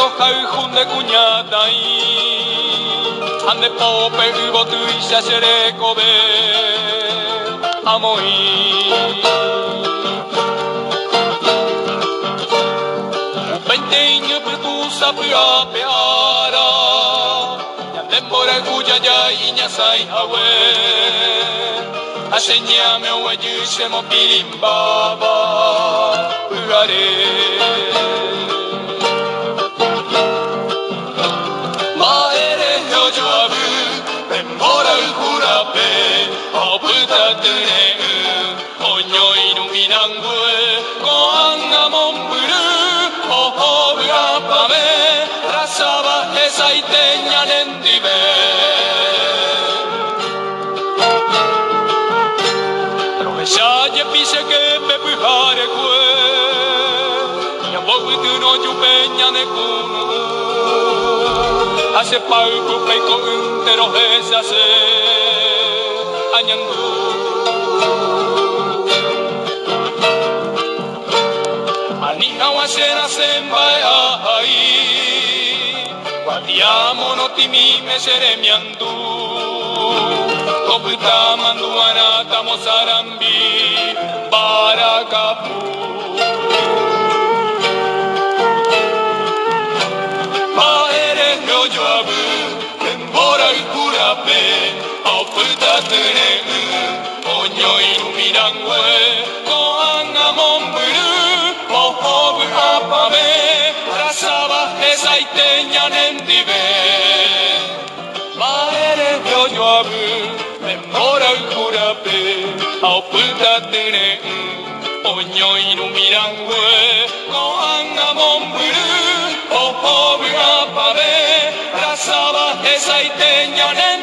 de cuñatai ande pope ubotu ishashere kobe amoi Upenteño putu sapua peara Yandembora kuya ya iñasai hawe Ashenyame wejushe mo pilimbaba Uare Shaye pise que me pujare kue Ya voy tu no yupeña de kuno Hace pauco peiko untero esa se Añangu Ani awasena sembai ahai Guadiamo no timi me seremiandu Koputa manduana tamo sarambi barakapu Maere yojoabu Tembora ukurape Oputa tune Oño iluminangwe Koanga momburu Ohobu apame Rasaba esaiteña nendibe Maere yojoabu Tembora ukurape Oputa tune Oño iluminangwe Koanga momburu Ohobu apame Rasaba esaiteña nendibe